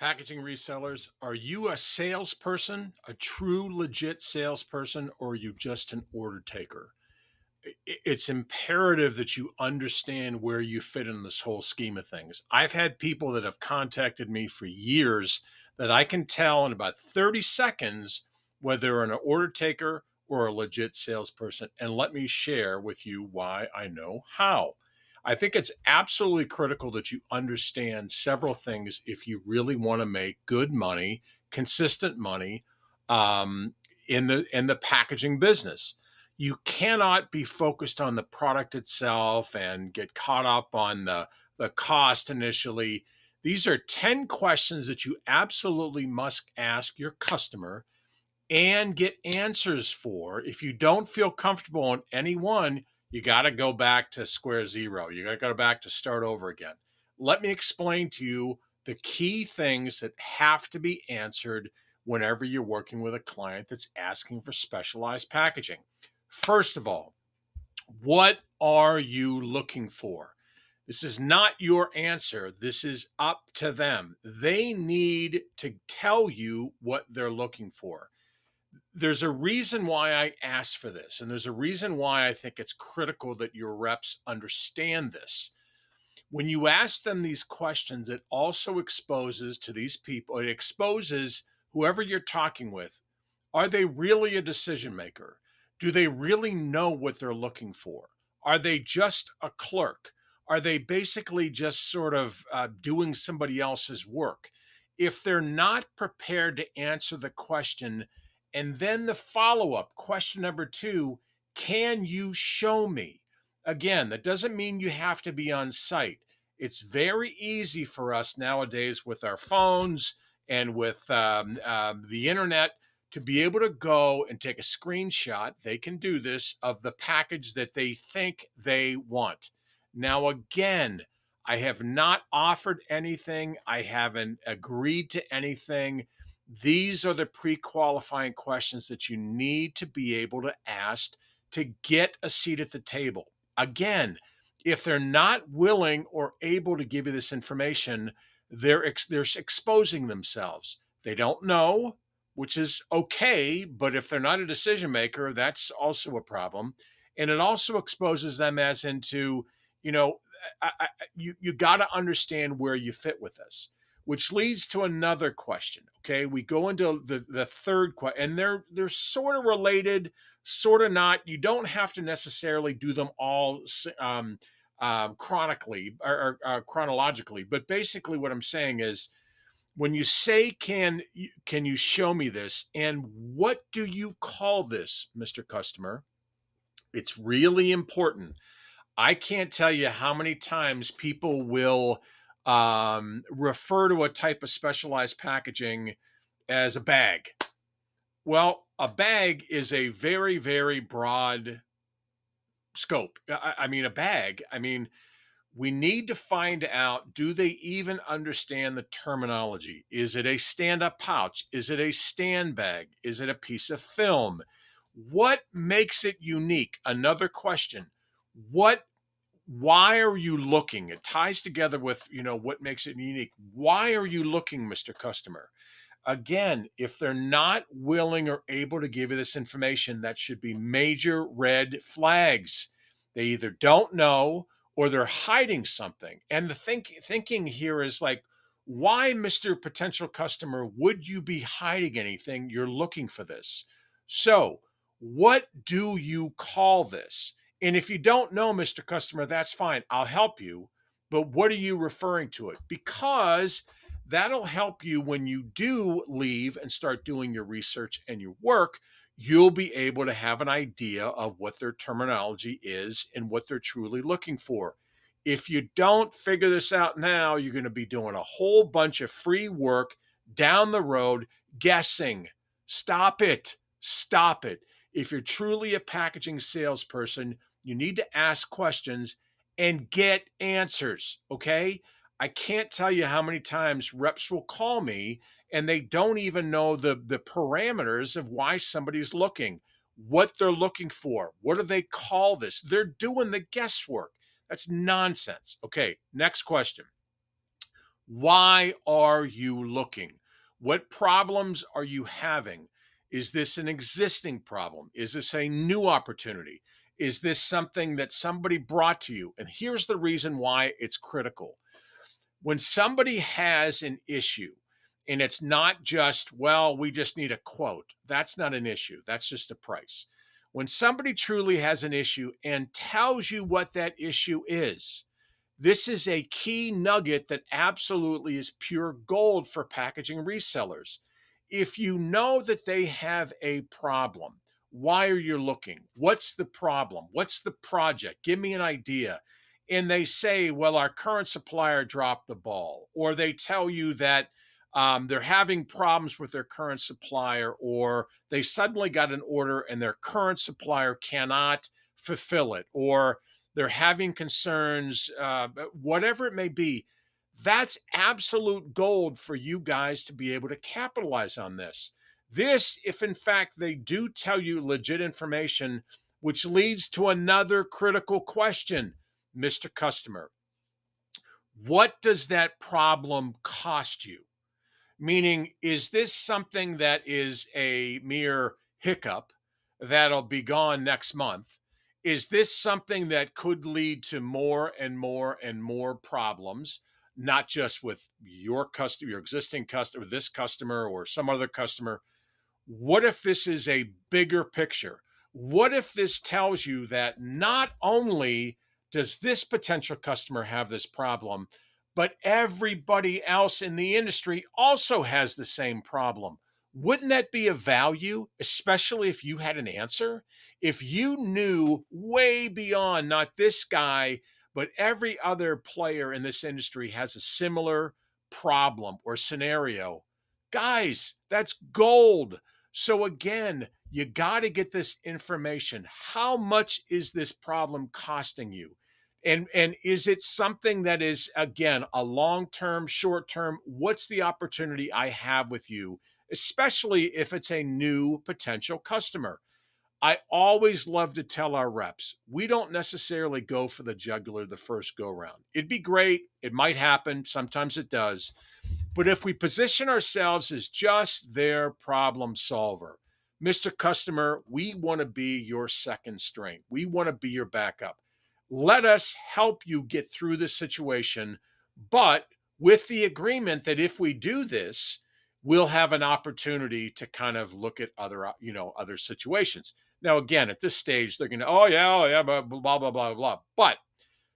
Packaging resellers, are you a salesperson, a true legit salesperson, or are you just an order taker? It's imperative that you understand where you fit in this whole scheme of things. I've had people that have contacted me for years that I can tell in about 30 seconds whether they're an order taker or a legit salesperson. And let me share with you why I know how. I think it's absolutely critical that you understand several things if you really want to make good money, consistent money um, in the packaging business. You cannot be focused on the product itself and get caught up on the cost initially. These are 10 questions that you absolutely must ask your customer and get answers for. If you don't feel comfortable on any one, you got to go back to square zero. You got to go back to start over again. Let me explain to you the key things that have to be answered whenever you're working with a client that's asking for specialized packaging. First of all, what are you looking for? This is not your answer. This is up to them. They need to tell you what they're looking for. There's a reason why I asked for this, and there's a reason why I think it's critical that your reps understand this. When you ask them these questions, it also exposes to these people, it exposes whoever you're talking with. Are they really a decision maker? Do they really know what they're looking for? Are they just a clerk? Are they basically just sort of doing somebody else's work? If they're not prepared to answer the question, and then the follow up question number two, can you show me? Again, that doesn't mean you have to be on site. It's very easy for us nowadays with our phones and with the internet to be able to go and take a screenshot. They can do this of the package that they think they want. Now, again, I have not offered anything, I haven't agreed to anything. These are the pre qualifying questions that you need to be able to ask to get a seat at the table. Again, if they're not willing or able to give you this information, they're exposing themselves. They don't know, which is okay, but if they're not a decision maker, that's also a problem. And it also exposes them as into, you know, you got to understand where you fit with this, which leads to another question. Okay, we go into the third question, and they're sort of related, sort of not. You don't have to necessarily do them all chronically or chronologically, but basically, what I'm saying is, when you say can you show me this, and what do you call this, Mr. Customer? It's really important. I can't tell you how many times people will refer to a type of specialized packaging as a bag. Well, a bag is a very, very broad scope. I mean, a bag. I mean, we need to find out, do they even understand the terminology? Is it a stand up pouch? Is it a stand bag? Is it a piece of film? What makes it unique? Another question. What Why are you looking? It ties together with, what makes it unique. Why are you looking, Mr. Customer? Again, if they're not willing or able to give you this information, that should be major red flags. They either don't know or they're hiding something. And the thinking here is like, why, Mr. Potential Customer, would you be hiding anything? You're looking for this. So, what do you call this? And if you don't know, Mr. Customer, that's fine. I'll help you. But what are you referring to it? Because that'll help you when you do leave and start doing your research and your work. You'll be able to have an idea of what their terminology is and what they're truly looking for. If you don't figure this out now, you're going to be doing a whole bunch of free work down the road guessing. Stop it. Stop it. If you're truly a packaging salesperson, you need to ask questions and get answers. Okay. I can't tell you how many times reps will call me and they don't even know the parameters of why somebody's looking, what they're looking for. What do they call this? They're doing the guesswork. That's nonsense. Okay, next question. Why are you looking? What problems are you having? Is this an existing problem? Is this a new opportunity? Is this something that somebody brought to you? And here's the reason why it's critical. When somebody has an issue, and it's not just, well, we just need a quote, that's not an issue. That's just a price. When somebody truly has an issue and tells you what that issue is, this is a key nugget that absolutely is pure gold for packaging resellers. If you know that they have a problem, why are you looking? What's the problem? What's the project? Give me an idea. And they say, well, our current supplier dropped the ball, or they tell you that they're having problems with their current supplier, or they suddenly got an order and their current supplier cannot fulfill it, or they're having concerns, whatever it may be. That's absolute gold for you guys to be able to capitalize on this. This, if in fact they do tell you legit information, which leads to another critical question, Mr. Customer. What does that problem cost you? Meaning, is this something that is a mere hiccup that'll be gone next month? Is this something that could lead to more and more and more problems, not just with your customer, your existing customer, this customer, or some other customer? What if this is a bigger picture? What if this tells you that not only does this potential customer have this problem, but everybody else in the industry also has the same problem? Wouldn't that be of value, especially if you had an answer? If you knew way beyond not this guy, but every other player in this industry has a similar problem or scenario, guys, that's gold. So again, you got to get this information. How much is this problem costing you? And is it something that is, again, a long-term, short-term? What's the opportunity I have with you, especially if it's a new potential customer? I always love to tell our reps, we don't necessarily go for the jugular the first go round. It'd be great. It might happen. Sometimes it does. But if we position ourselves as just their problem solver, Mr. Customer, we want to be your second string. We want to be your backup. Let us help you get through this situation, but with the agreement that if we do this, we'll have an opportunity to kind of look at other situations. Now, again, at this stage, they're going to, oh yeah, blah, blah, blah, blah, blah. But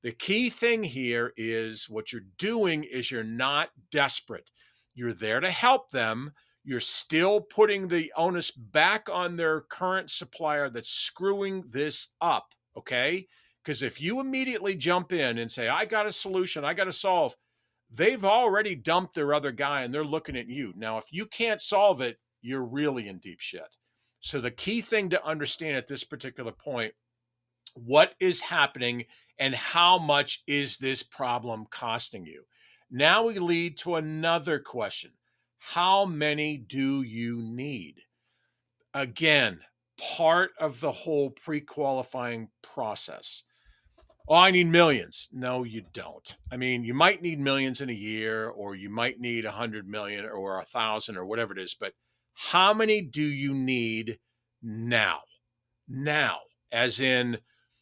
the key thing here is what you're doing is you're not desperate. You're there to help them. You're still putting the onus back on their current supplier that's screwing this up. Okay. Because if you immediately jump in and say, I got a solution, I got to solve, they've already dumped their other guy and they're looking at you. Now, if you can't solve it, you're really in deep shit. So the key thing to understand at this particular point, what is happening and how much is this problem costing you? Now we lead to another question. How many do you need? Again, part of the whole pre-qualifying process. Oh, I need millions. No, you don't. I mean, you might need millions in a year, or you might need 100 million or 1,000 or whatever it is, but how many do you need now? Now, as in,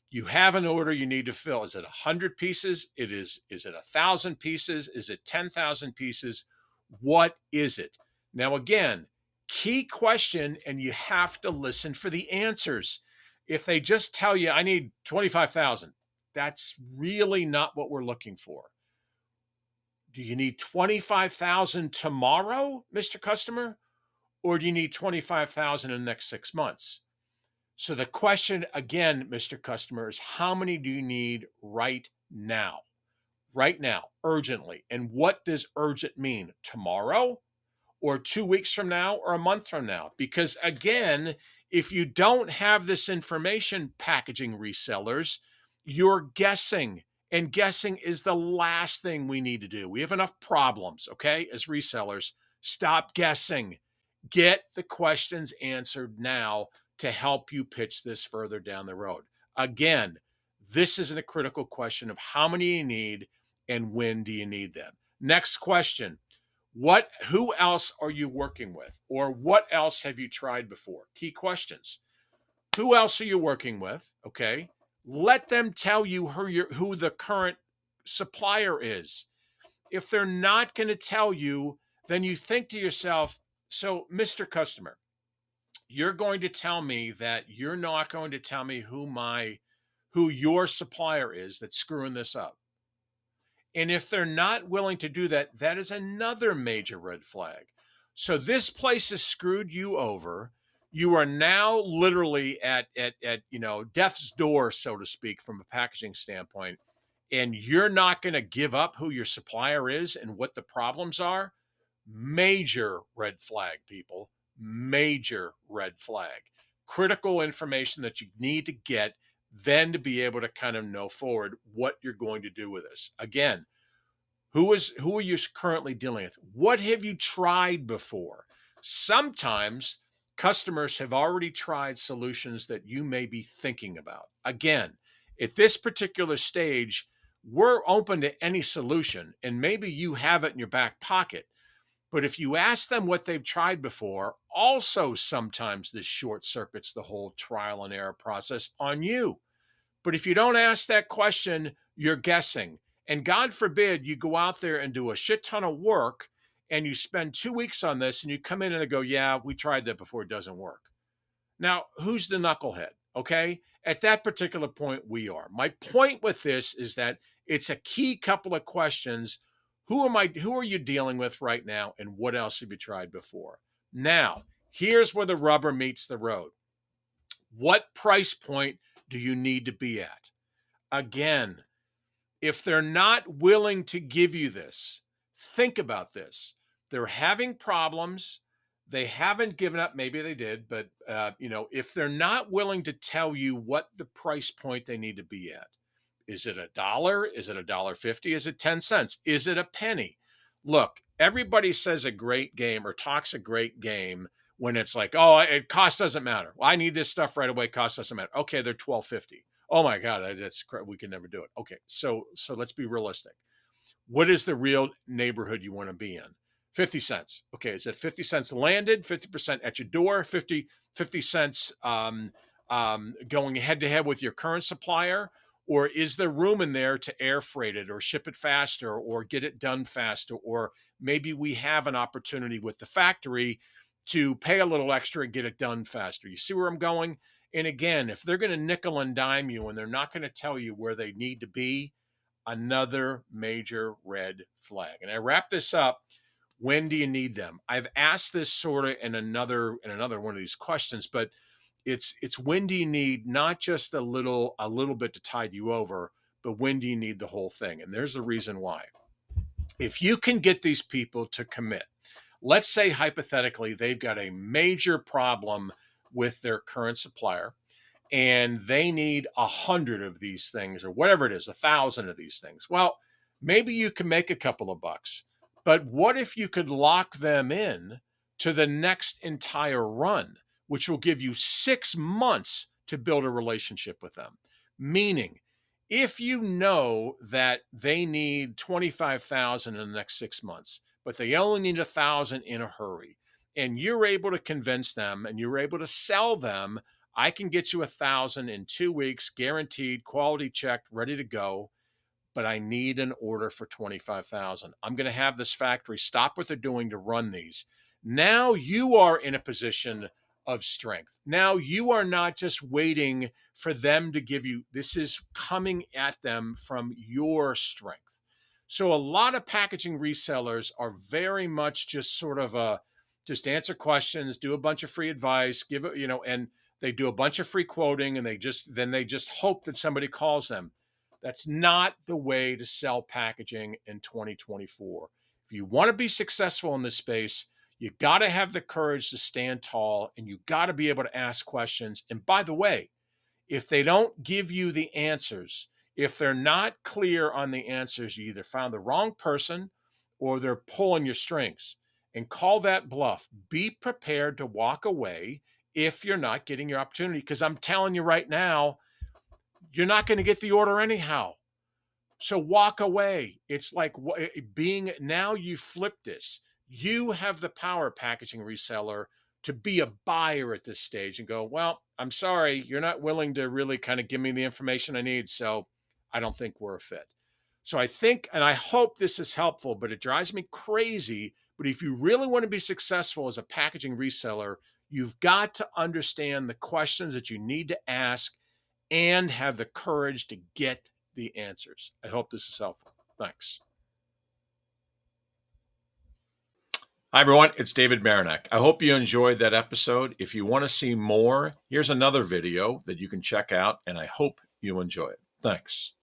you have an order you need to fill. Is it 100 pieces? Is it 1,000 pieces? Is it 10,000 pieces? What is it? Now, again, key question, and you have to listen for the answers. If they just tell you, I need 25,000, that's really not what we're looking for. Do you need 25,000 tomorrow, Mr. Customer? Or do you need 25,000 in the next 6 months? So the question again, Mr. Customer, is how many do you need right now? Right now, urgently. And what does urgent mean? Tomorrow, or 2 weeks from now, or a month from now? Because again, if you don't have this information, packaging resellers, you're guessing. And guessing is the last thing we need to do. We have enough problems, okay, as resellers. Stop guessing. Get the questions answered now to help you pitch this further down the road. Again, this isn't a critical question of how many you need and when do you need them. Next question. Who else are you working with? Or what else have you tried before? Key questions. Who else are you working with? Okay. Let them tell you who the current supplier is. If they're not going to tell you, then you think to yourself, so Mr. Customer, you're going to tell me that you're not going to tell me who your supplier is that's screwing this up. And if they're not willing to do that, that is another major red flag. So this place has screwed you over. You are now literally at death's door, so to speak, from a packaging standpoint, and you're not going to give up who your supplier is and what the problems are. Major red flag, people. Major red flag. Critical information that you need to get then to be able to kind of know forward what you're going to do with this. Again, who are you currently dealing with? What have you tried before? Sometimes customers have already tried solutions that you may be thinking about. Again, at this particular stage, we're open to any solution, and maybe you have it in your back pocket. But if you ask them what they've tried before, also sometimes this short circuits the whole trial and error process on you. But if you don't ask that question, you're guessing. And God forbid you go out there and do a shit ton of work and you spend 2 weeks on this and you come in and they go, yeah, we tried that before, it doesn't work. Now, who's the knucklehead? Okay. At that particular point, we are. My point with this is that it's a key couple of questions. Who are you dealing with right now? And what else have you tried before? Now, here's where the rubber meets the road. What price point do you need to be at? Again, if they're not willing to give you this, think about this. They're having problems. They haven't given up. Maybe they did, but if they're not willing to tell you what the price point they need to be at, is it $1? Is it $1.50? Is it 10 cents? Is it a penny? Look, everybody says a great game or talks a great game when it's like, oh, cost doesn't matter. Well, I need this stuff right away. Cost doesn't matter. Okay, they're $12.50. Oh my God, we can never do it. Okay, so let's be realistic. What is the real neighborhood you want to be in? 50 cents. Okay, is it 50 cents landed, 50% at your door, 50 cents going head to head with your current supplier? Or is there room in there to air freight it or ship it faster or get it done faster? Or maybe we have an opportunity with the factory to pay a little extra and get it done faster. You see where I'm going? And again, if they're going to nickel and dime you and they're not going to tell you where they need to be, another major red flag. And I wrap this up. When do you need them? I've asked this sort of in another one of these questions, but it's when do you need not just a little bit to tide you over, but when do you need the whole thing? And there's the reason why. If you can get these people to commit, let's say hypothetically they've got a major problem with their current supplier and they need 100 of these things or whatever it is, 1,000 of these things. Well, maybe you can make a couple of bucks, but what if you could lock them in to the next entire run, which will give you 6 months to build a relationship with them? Meaning, if you know that they need 25,000 in the next 6 months, but they only need 1,000 in a hurry, and you're able to convince them and you're able to sell them, I can get you 1,000 in 2 weeks, guaranteed, quality checked, ready to go. But I need an order for 25,000. I'm going to have this factory stop what they're doing to run these. Now you are in a position of strength. Now you are not just waiting for them to give you, this is coming at them from your strength. So a lot of packaging resellers are very much just sort of just answer questions, do a bunch of free advice, give it, and they do a bunch of free quoting and they just hope that somebody calls them. That's not the way to sell packaging in 2024. If you want to be successful in this space, you got to have the courage to stand tall and you got to be able to ask questions. And by the way, if they don't give you the answers, if they're not clear on the answers, you either found the wrong person or they're pulling your strings. And call that bluff. Be prepared to walk away if you're not getting your opportunity. Because I'm telling you right now, you're not going to get the order anyhow. So walk away. It's like being, now you flip this. You have the power, packaging reseller, to be a buyer at this stage and go, well, I'm sorry, you're not willing to really kind of give me the information I need. So I don't think we're a fit. So I think, and I hope this is helpful, but it drives me crazy. But if you really want to be successful as a packaging reseller, you've got to understand the questions that you need to ask and have the courage to get the answers. I hope this is helpful. Thanks. Hi, everyone. It's David Baranek. I hope you enjoyed that episode. If you want to see more, here's another video that you can check out, and I hope you enjoy it. Thanks.